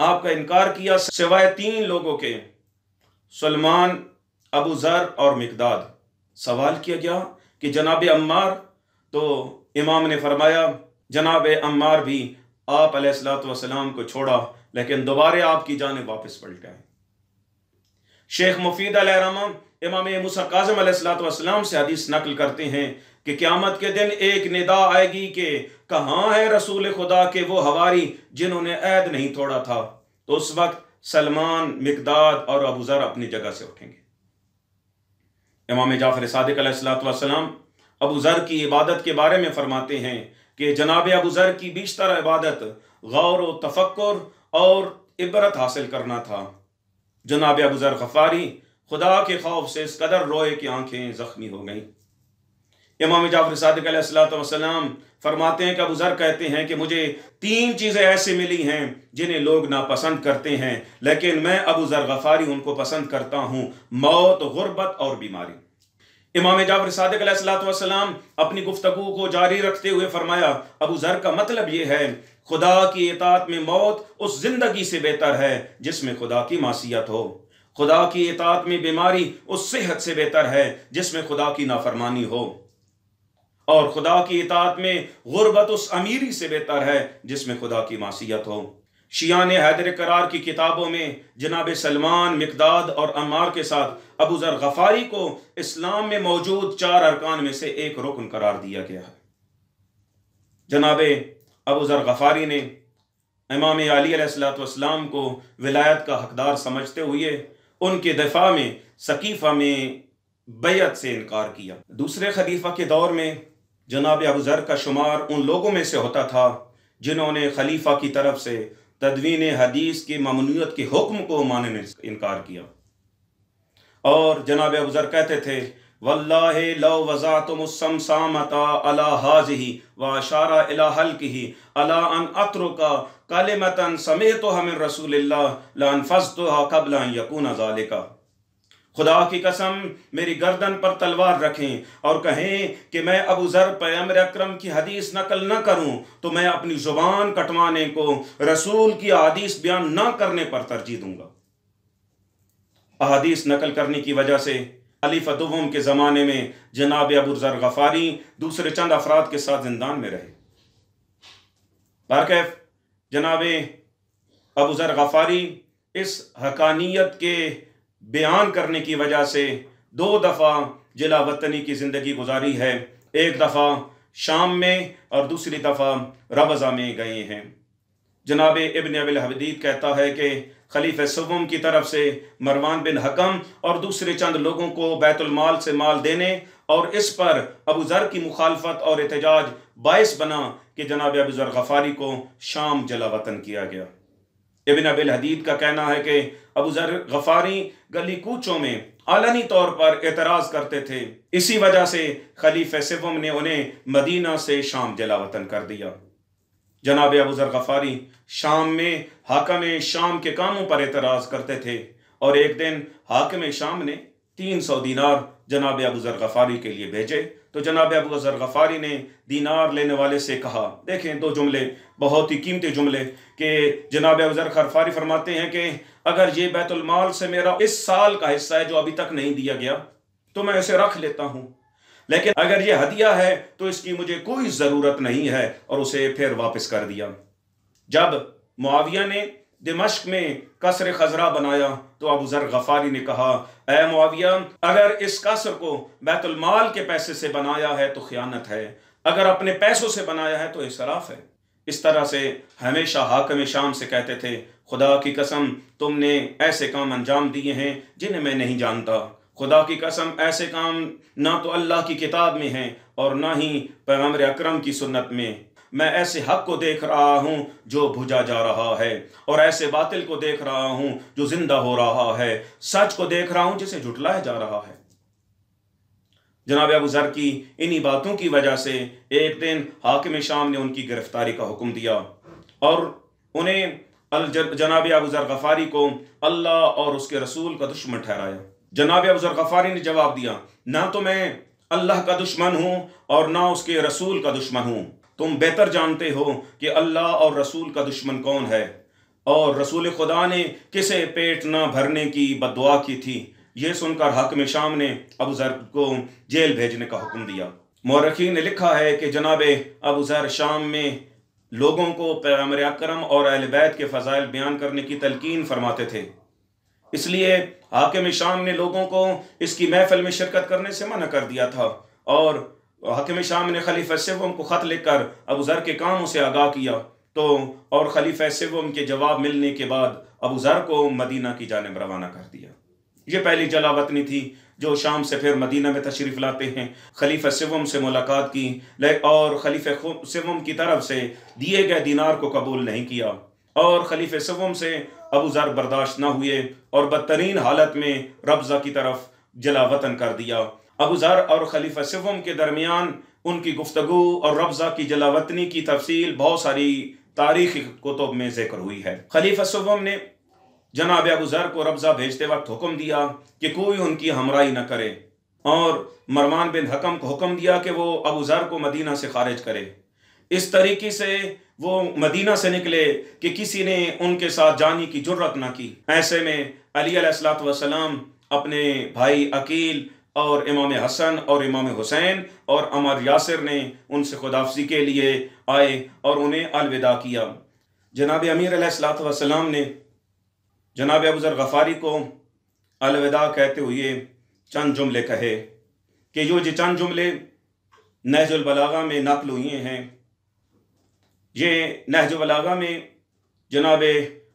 آپ کا انکار کیا سوائے 3 لوگوں کے، سلمان، ابو ذر اور مقداد۔ سوال کیا گیا کہ جناب عمار، تو امام نے فرمایا جناب عمار بھی آپ علیہ السلام کو چھوڑا لیکن دوبارہ آپ کی جانب واپس پلٹ گئے۔ شیخ مفید علیہ الرحمہ امام موسیٰ کاظم علیہ السلام سے حدیث نقل کرتے ہیں کہ قیامت کے دن ایک ندا آئے گی کہ کہاں ہے رسول خدا کے وہ حواری جنہوں نے عہد نہیں توڑا تھا، تو اس وقت سلمان، مقداد اور ابو ذر اپنی جگہ سے اٹھیں گے۔ امام جعفر صادق علیہ السلام ابو ذر کی عبادت کے بارے میں فرماتے ہیں کہ جناب ابو ذر کی بیشتر عبادت غور و تفکر اور عبرت حاصل کرنا تھا۔ جناب ابو ذر غفاری خدا کے خوف سے اس قدر روئے کہ آنکھیں زخمی ہو گئیں۔ امام جعفر صادق علیہ السلام فرماتے ہیں کہ ابو ذر کہتے ہیں کہ مجھے 3 چیزیں ایسی ملی ہیں جنہیں لوگ ناپسند کرتے ہیں، لیکن میں ابو ذر غفاری ان کو پسند کرتا ہوں: موت، غربت اور بیماری۔ امام جعفر صادق علیہ السلام اپنی گفتگو کو جاری رکھتے ہوئے فرمایا ابو ذر کا مطلب یہ ہے خدا کی اطاعت میں موت اس زندگی سے بہتر ہے جس میں خدا کی معصیت ہو، خدا کی اطاعت میں بیماری اس صحت سے بہتر ہے جس میں خدا کی نافرمانی ہو، اور خدا کی اطاعت میں غربت اس امیری سے بہتر ہے جس میں خدا کی معصیت ہو۔ شیعان حیدر قرار کی کتابوں میں جناب سلمان، مقداد اور عمار کے ساتھ ابو ذر غفاری کو اسلام میں موجود 4 ارکان میں سے ایک رکن قرار دیا گیا ہے۔ جناب ابو ذر غفاری نے امام علی علیہ السلام کو ولایت کا حقدار سمجھتے ہوئے ان کے دفاع میں سقیفہ میں بیعت سے انکار کیا۔ دوسرے خلیفہ کے دور میں جناب ابو ذر کا شمار ان لوگوں میں سے ہوتا تھا جنہوں نے خلیفہ کی طرف سے تدوین حدیث کی ممنوعیت کے حکم کو ماننے سے انکار کیا، اور جناب ابو ذر کہتے تھے واللہ لو وضعتم السمسامۃ علی ہذہ واشار الی حلقہ الی ان اترک کلمۃ سمعتها من رسول اللہ لانفذتها قبل ان یکون ذلک۔ خدا کی قسم میری گردن پر تلوار رکھیں اور کہیں کہ میں ابو ذر پیغمبر اکرم کی حدیث نقل نہ کروں تو میں اپنی زبان کٹوانے کو رسول کی احادیث بیان نہ کرنے پر ترجیح دوں گا۔ احادیث نقل کرنے کی وجہ سے خلیفہ دوم کے زمانے میں جناب ابو ذر غفاری دوسرے چند افراد کے ساتھ زندان میں رہے۔ بہرکیف جناب ابو ذر غفاری اس حقانیت کے بیان کرنے کی وجہ سے 2 دفعہ جلا وطنی کی زندگی گزاری ہے، ایک دفعہ شام میں اور دوسری دفعہ ربضہ میں گئے ہیں۔ جناب ابن ابی الحدید کہتا ہے کہ خلیفہ سوم کی طرف سے مروان بن حکم اور دوسرے چند لوگوں کو بیت المال سے مال دینے اور اس پر ابو ذر کی مخالفت اور احتجاج باعث بنا کہ جناب ابو ذر غفاری کو شام جلا وطن کیا گیا۔ ابن ابی الحدید کا کہنا ہے کہ ابو ذر غفاری گلی کوچوں میں علنی طور پر اعتراض کرتے تھے، اسی وجہ سے خلیفہ سوم نے انہیں مدینہ سے شام جلا وطن کر دیا۔ جناب ابو ذر غفاری شام میں حاکم شام کے کاموں پر اعتراض کرتے تھے، اور ایک دن حاکم شام نے 300 دینار جناب ابو ذر غفاری کے لیے بھیجے، تو جناب ابو ذر غفاری نے دینار لینے والے سے کہا، دیکھیں 2 جملے بہت ہی قیمتی جملے، کہ جناب ابو ذر غفاری فرماتے ہیں کہ اگر یہ بیت المال سے میرا اس سال کا حصہ ہے جو ابھی تک نہیں دیا گیا تو میں اسے رکھ لیتا ہوں، لیکن اگر یہ ہدیہ ہے تو اس کی مجھے کوئی ضرورت نہیں ہے، اور اسے پھر واپس کر دیا۔ جب معاویہ نے دمشق میں قصر خضرا بنایا تو ابو ذر غفاری نے کہا، اے معاویہ، اگر اس قصر کو بیت المال کے پیسے سے بنایا ہے تو خیانت ہے، اگر اپنے پیسوں سے بنایا ہے تو اسراف ہے۔ اس طرح سے ہمیشہ حاکم شام سے کہتے تھے، خدا کی قسم تم نے ایسے کام انجام دیے ہیں جنہیں میں نہیں جانتا، خدا کی قسم ایسے کام نہ تو اللہ کی کتاب میں ہیں اور نہ ہی پیغمبر اکرم کی سنت میں ایسے حق کو دیکھ رہا ہوں جو بھجا جا رہا ہے، اور ایسے باطل کو دیکھ رہا ہوں جو زندہ ہو رہا ہے، سچ کو دیکھ رہا ہوں جسے جھٹلایا جا رہا ہے۔ جناب ابو ذر کی انہی باتوں کی وجہ سے ایک دن حاکم شام نے ان کی گرفتاری کا حکم دیا اور انہیں جناب ابو ذر غفاری کو اللہ اور اس کے رسول کا دشمن ٹھہرایا۔ جناب ابو ذر غفاری نے جواب دیا، نہ تو میں اللہ کا دشمن ہوں اور نہ اس کے رسول کا دشمن ہوں، تم بہتر جانتے ہو کہ اللہ اور رسول کا دشمن کون ہے۔ اور رسول خدا نے کسے پیٹ نہ بھرنے کی بد دعا کی تھی، یہ سن کر حاکم شام نے ابو ذر کو جیل بھیجنے کا حکم دیا۔ مورخین نے لکھا ہے کہ جناب ابو ذر شام میں لوگوں کو پیغمبر اکرم اور اہل بیت کے فضائل بیان کرنے کی تلقین فرماتے تھے، اس لیے حاکم شام نے لوگوں کو اس کی محفل میں شرکت کرنے سے منع کر دیا تھا، اور حاکم شام نے خلیفہ سوم کو خط لکھ کر ابو ذر کے کاموں سے آگاہ کیا، تو اور خلیفہ سوم کے جواب ملنے کے بعد ابو ذر کو مدینہ کی جانب روانہ کر دیا۔ یہ پہلی جلا وطنی تھی جو شام سے پھر مدینہ میں تشریف لاتے ہیں، خلیفہ سوم سے ملاقات کی اور خلیفہ سوم کی طرف سے دیے گئے دینار کو قبول نہیں کیا، اور خلیفہ سوم سے ابو ذر برداشت نہ ہوئے اور بدترین حالت میں ربضہ کی طرف جلا وطن کر دیا۔ ابو ذر اور خلیفہ سوم کے درمیان ان کی گفتگو اور ربضہ کی جلا وطنی کی تفصیل بہت ساری تاریخی کتب میں ذکر ہوئی ہے۔ خلیفہ سوم نے جناب ابو ذر کو ربضہ بھیجتے وقت حکم دیا کہ کوئی ان کی ہمراہی نہ کرے، اور مروان بن حکم کو حکم دیا کہ وہ ابو ذر کو مدینہ سے خارج کرے۔ اس طریقے سے وہ مدینہ سے نکلے کہ کسی نے ان کے ساتھ جانے کی جرت نہ کی۔ ایسے میں علی علیہ السلام اپنے بھائی عقیل اور امام حسن اور امام حسین اور عمر یاسر نے ان سے خداحافظی کے لیے آئے اور انہیں الوداع کیا۔ جناب امیر علیہ السلام نے جناب ابو ذر غفاری کو الوداع کہتے ہوئے چند جملے کہے کہ جو چند جملے نہج البلاغہ میں نقل ہوئے ہیں، یہ نہج البلاغہ میں جناب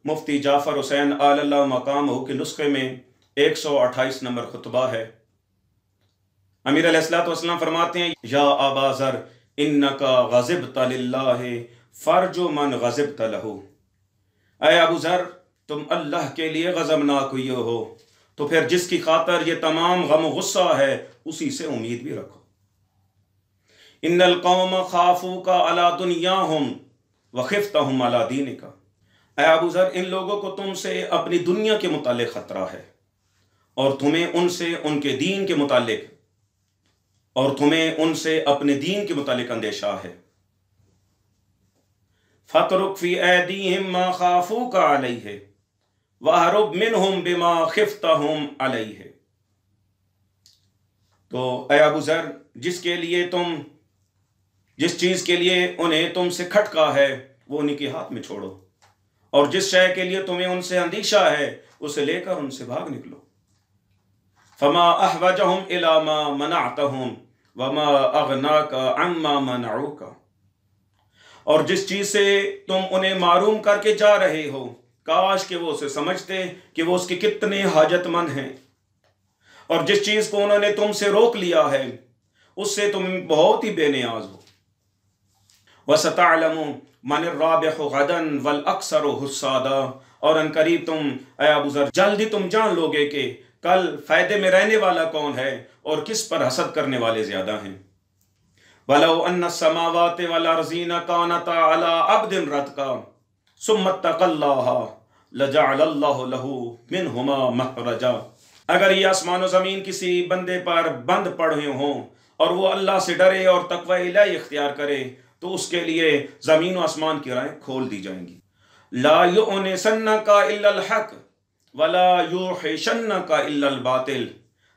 مفتی جعفر حسین آل اللہ مقامہ کے نسخے میں 128 نمبر خطبہ ہے۔ امیر علیہ السلام فرماتے ہیں، یا ابا ذر انکا غضبت للہ فرجو من غضبت لہو، اے ابو ذر تم اللہ کے لیے غضبناک ہوئے ہو تو پھر جس کی خاطر یہ تمام غم و غصہ ہے اسی سے امید بھی رکھو۔ ان القوم خافوک علی دنیاہم وخفتہم علی دینک، اے ابو ذر ان لوگوں کو تم سے اپنی دنیا کے متعلق خطرہ ہے، اور تمہیں ان سے ان کے دین کے متعلق اپنے دین کے متعلق اندیشہ ہے۔ فَاتْرُكْ فِي أَيْدِيهِمْ مَا خَافُوكَ عَلَيْهِ وَأَهْرُبْ مِنْهُمْ بِمَا خِفْتَهُمْ عَلَيْهِ۔ تو اے ابو ذر جس چیز کے لیے انہیں تم سے کھٹکا ہے وہ انہی کے ہاتھ میں چھوڑو، اور جس شے کے لیے تمہیں ان سے اندیشہ ہے اسے لے کر ان سے بھاگ نکلو۔ فَمَا أَحْوَجَهُمْ إِلَى مَا مَنَعْتَهُمْ وَمَا أَغْنَاكَ عَمَّا مَنَعُوكَ، اور جس چیز سے تم انہیں معروم کر کے جا رہے ہو کاش کہ وہ اسے سمجھتے کہ وہ اس کے کتنے حاجت مند ہیں، اور جس چیز کو انہوں نے تم سے روک لیا ہے اس سے تم بہت ہی بے نیاز ہو۔ وَسَتَعْلَمُ مَنِ الرَّابِحُ غَدًا وَالْأَكْثَرُ حُسَّادًا، اور ان قریب تم اے ابو ذر جلد ہی تم جان لوگے کہ کل فائدے میں رہنے والا کون ہے اور کس پر حسد کرنے والے زیادہ ہیں۔ وَلَوْ أَنَّ السَّمَاوَاتِ وَالْأَرْضِينَ كَانَتَا عَلَىٰ عَبْدٍ رَتْقًا ثُمَّ اتَّقَى اللَّهَ لَجَعَلَ اللَّهُ لَهُ مِنْهُمَا مَخْرَجًا، اگر یہ آسمان و زمین کسی بندے پر بند پڑے ہوں اور وہ اللہ سے ڈرے اور تقوی الہی اختیار کرے تو اس کے لیے زمین و آسمان کی راہیں کھول دی جائیں گی۔ لا يُؤْنِسَنَّكَ إِلَّا الْحَقُّ وَلَا يُوحِشَنَّكَ إِلَّا الْبَاطِلُ،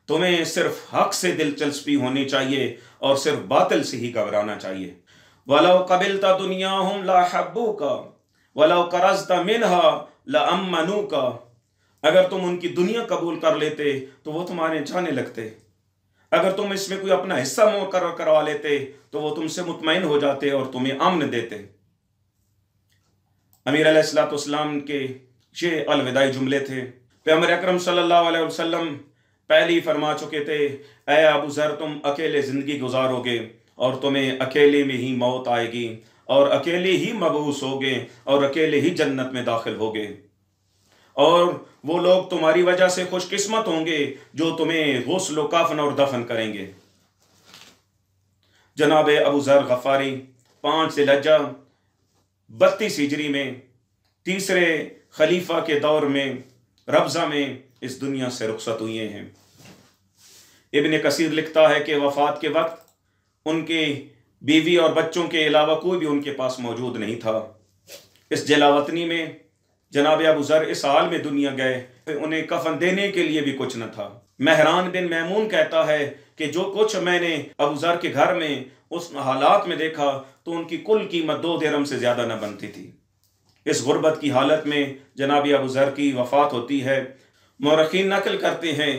تمہیں صرف حق سے دلچسپی ہونی چاہیے اور صرف باطل سے ہی گھبرانا چاہیے۔ وَلَوْ قَبِلْتَ دُنْيَاهُمْ لَأَحَبُّوكَ وَلَوْ قَرَضْتَ مِنْهَا لَأَمَّنُوكَ، اگر تم ان کی دنیا قبول کر لیتے تو وہ تمہارے چاہنے لگتے، اگر تم اس میں کوئی اپنا حصہ مقرر کروا لیتے تو وہ تم سے مطمئن ہو جاتے اور تمہیں امن دیتے۔ امیر علیہ السلام کے یہ الوداعی جملے تھے۔ پیغمبر اکرم صلی اللہ علیہ وسلم پہلے ہی فرما چکے تھے، اے ابو ذر تم اکیلے زندگی گزارو گے اور تمہیں اکیلے میں ہی موت آئے گی اور اکیلے ہی مبعوث ہوگے اور اکیلے ہی جنت میں داخل ہوگے، اور وہ لوگ تمہاری وجہ سے خوش قسمت ہوں گے جو تمہیں غسل و کفن اور دفن کریں گے۔ جناب ابو ذر غفاری 5 ذی الحجہ 32 ہجری میں تیسرے خلیفہ کے دور میں ربضہ میں اس دنیا سے رخصت ہوئے ہیں۔ ابن کثیر لکھتا ہے کہ وفات کے وقت ان کی بیوی اور بچوں کے علاوہ کوئی بھی ان کے پاس موجود نہیں تھا۔ اس جلا وطنی میں جناب ابو ذر اس حال میں دنیا گئے، انہیں کفن دینے کے لیے بھی کچھ نہ تھا۔ مہران بن میمون کہتا ہے کہ جو کچھ میں نے ابو ذر کے گھر میں اس حالات میں دیکھا تو ان کی کل قیمت 2 درہم سے زیادہ نہ بنتی تھی۔ اس غربت کی حالت میں جناب ابو ذر کی وفات ہوتی ہے۔ مورخین نقل کرتے ہیں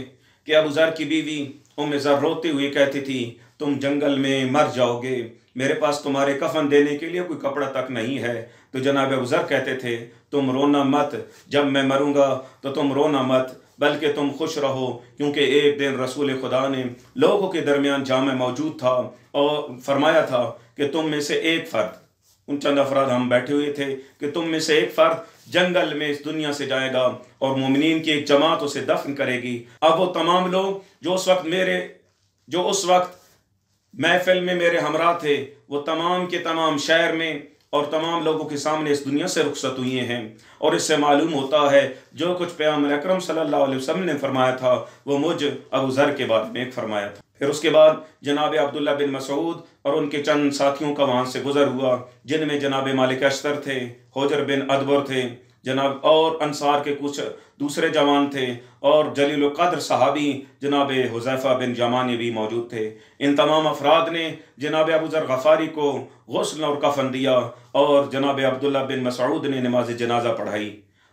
کہ ابو ذر کی بیوی ام ذر روتے ہوئے کہتی تھی، تم جنگل میں مر جاؤ گے، میرے پاس تمہارے کفن دینے کے لیے کوئی کپڑا تک نہیں ہے۔ تو جناب ابو ذر کہتے تھے، تم رونا مت، جب میں مروں گا تو تم رونا مت، بلکہ تم خوش رہو، کیونکہ ایک دن رسول خدا نے لوگوں کے درمیان جامع موجود تھا اور فرمایا تھا کہ تم میں سے ایک فرد، ان چند افراد ہم بیٹھے ہوئے تھے، کہ تم میں سے ایک فرد جنگل میں اس دنیا سے جائے گا اور مومنین کی ایک جماعت اسے دفن کرے گی۔ اب وہ تمام لوگ جو اس وقت محفل میں میرے ہمراہ تھے، وہ تمام کے تمام شہر میں اور تمام لوگوں کے سامنے اس دنیا سے رخصت ہوئے ہیں، اور اس سے معلوم ہوتا ہے جو کچھ پیغمبر اکرم صلی اللہ علیہ وسلم نے فرمایا تھا وہ مجھ ابو ذر کے بارے میں فرمایا تھا۔ پھر اس کے بعد جناب عبداللہ بن مسعود اور ان کے چند ساتھیوں کا وہاں سے گزر ہوا، جن میں جناب مالک اشتر تھے، حجر بن ادبر تھے، جناب اور انصار کے کچھ دوسرے جوان تھے، اور جلیل القدر صحابی جناب حذیفہ بن یمانی بھی موجود تھے۔ ان تمام افراد نے جناب ابو ذر غفاری کو غسل اور کفن دیا، اور جناب عبداللہ بن مسعود نے نماز جنازہ پڑھائی،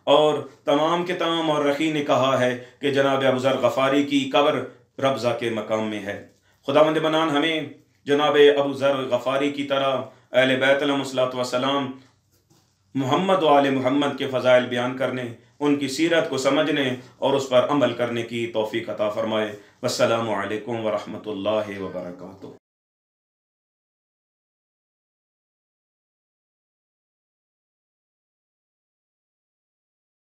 اور تمام کے تمام مورخین نے کہا ہے کہ جناب ابو ذر غفاری کی قبر ربضہ کے مقام میں ہے۔ خداوند منان ہمیں جناب ابو ذر غفاری کی طرح اہل بیت علیہم الصلوۃ والسلام محمد و آل محمد کے فضائل بیان کرنے، ان کی سیرت کو سمجھنے اور اس پر عمل کرنے کی توفیق عطا فرمائے۔ والسلام علیکم ورحمۃ اللہ وبرکاتہ۔